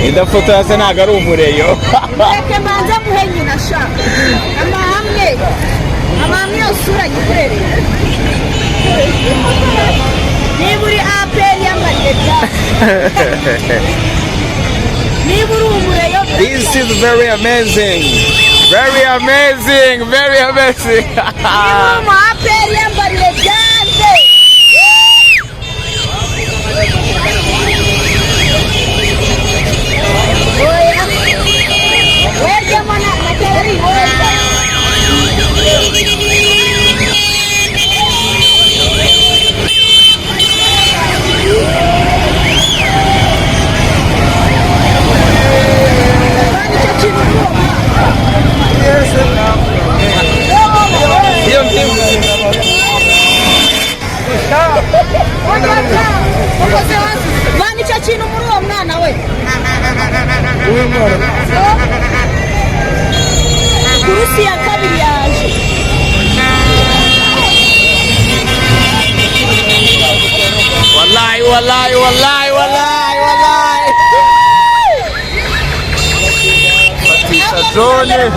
Ida foto ya sana garu mureyo. Eke manza muhenyi na sha. Amamwe usura gikurere. Niburi apeli yamareta. Niburi umureyo. This is very amazing. Very amazing. Very amazing. Niburi apeli yamareta. Vani chachino muri uwo mwana we kurusi ya kabiri yaje Wallahi. Patricia Zone.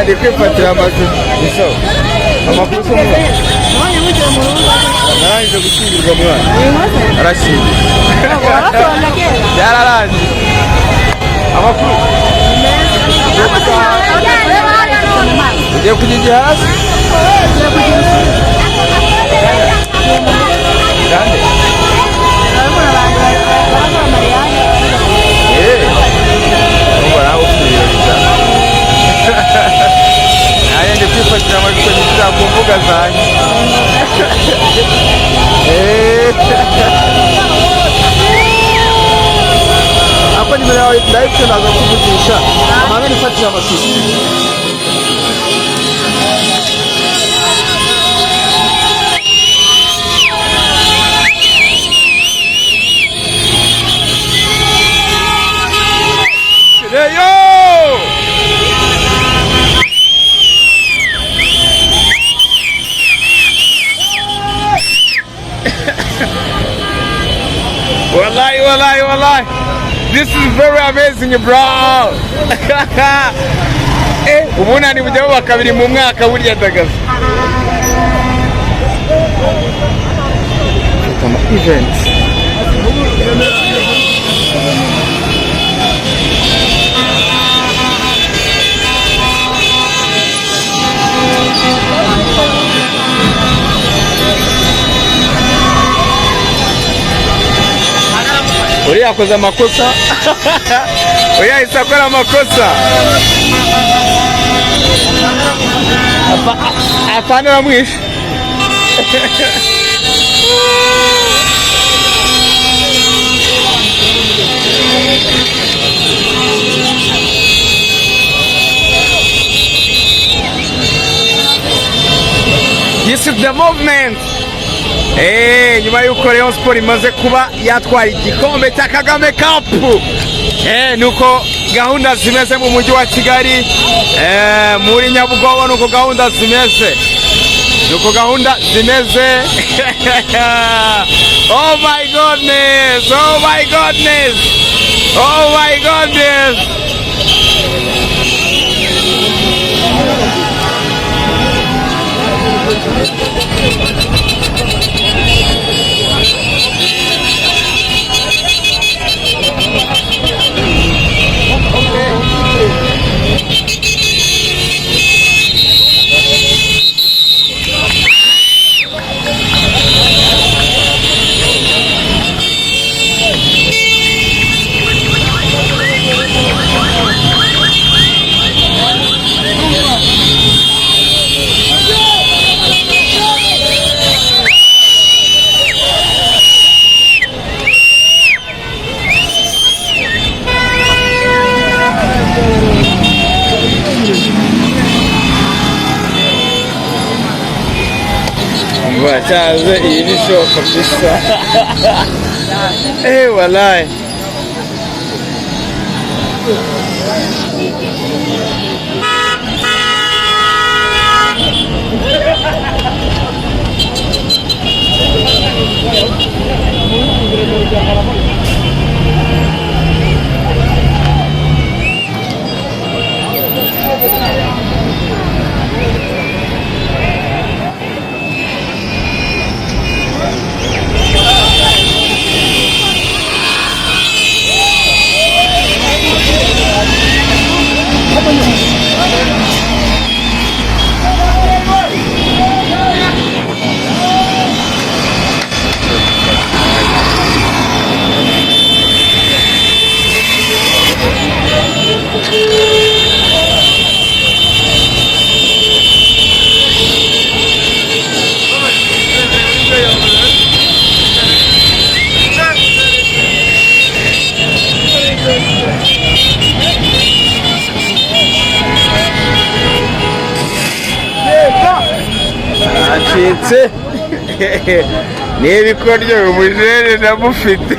Ndi kwifatira amashusho. Iso. Amakuru se mwana. Narangije gushyingirwa mwana. Arashyingirwa. Byararangiye. Amakuru. Ugiye kujya hasi? Kandi? Nanjye ndi kwifatira amashusho nyishyira ku mbuga zanjye. Hapa nimero yawe ndahita naza kuvugisha amahanga nifatira amashusho. Wallahi. This is very amazing, bro. Ubunani bujya buba kabiri mu mwaka burya ndagaza. Events. Uriya akoze amakosa. Uriya yahise akora amakosa. Apana aramwishe. This is the movement. Nyuma y'uko Rayon Sport imaze kuba yatwara igikombe cya Kagame Cup, nuko gahunda zimeze mu mujyi wa Kigali, muri Nyabugogo nuko gahunda zimeze. Oh my goodness. Wachaze iyi ni show kabisa. Wallahi. Acitse n'ibikoryo umujene ndamufite.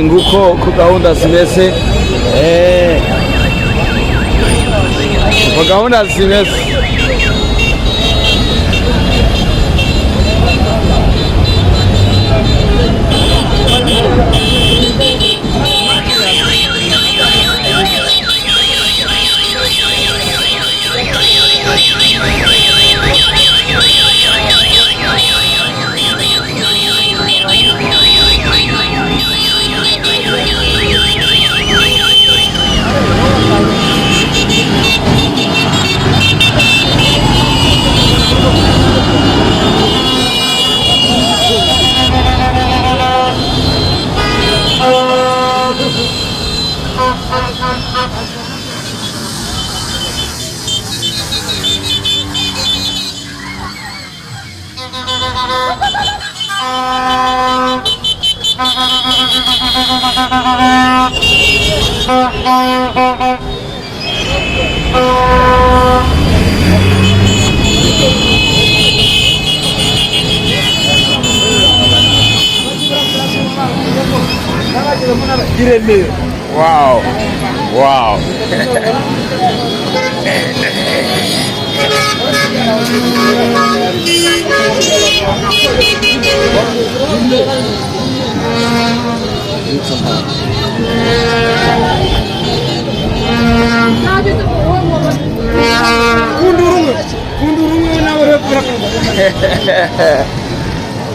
nguko ku gahunda zimeze gahunda zimeze Wow. Wow.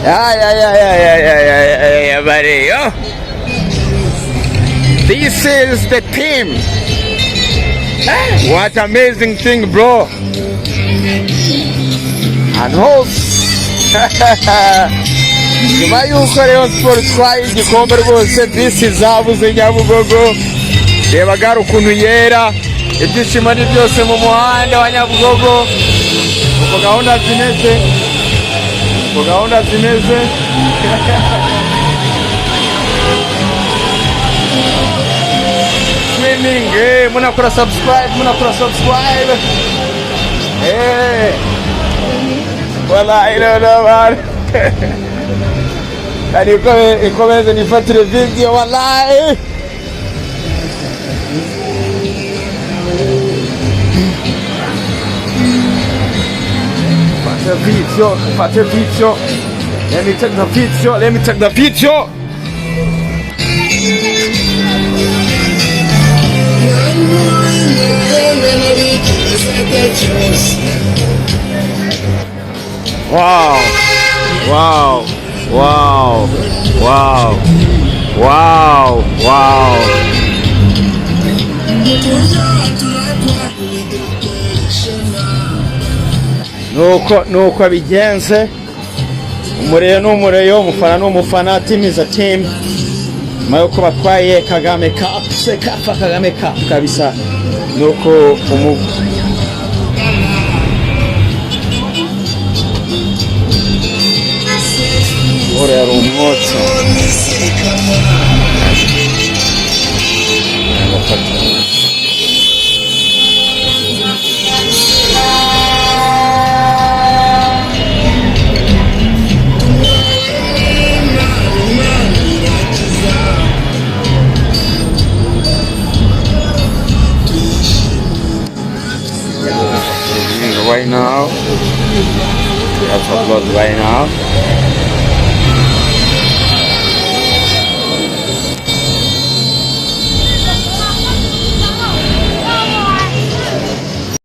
Yeah, buddy. Oh. This is the team. What amazing thing, bro. And nyuma yuko Rayon Sports twaye igikombe rwose bisi zabuze Nyabugogo, reba gare ukuntu yera, ibyishimo ni byose mu muhanda wa Nyabugogo, uko gahunda zimeze. uko gahunda zimeze. Streaming, munakora subscribe. Wala ilo man. Kani ikomeze nifatire video wallahi. Fate video. Let me take the video. Wow. Nuko abigenze. Umureyo n'umureyo, umufana n'umufana, team is a team. Mayuko batwaye Kagame Cup, Sekafa Kagame Cup kabisa. Nuko ora yari umwotsi. Right now, that's upload right now.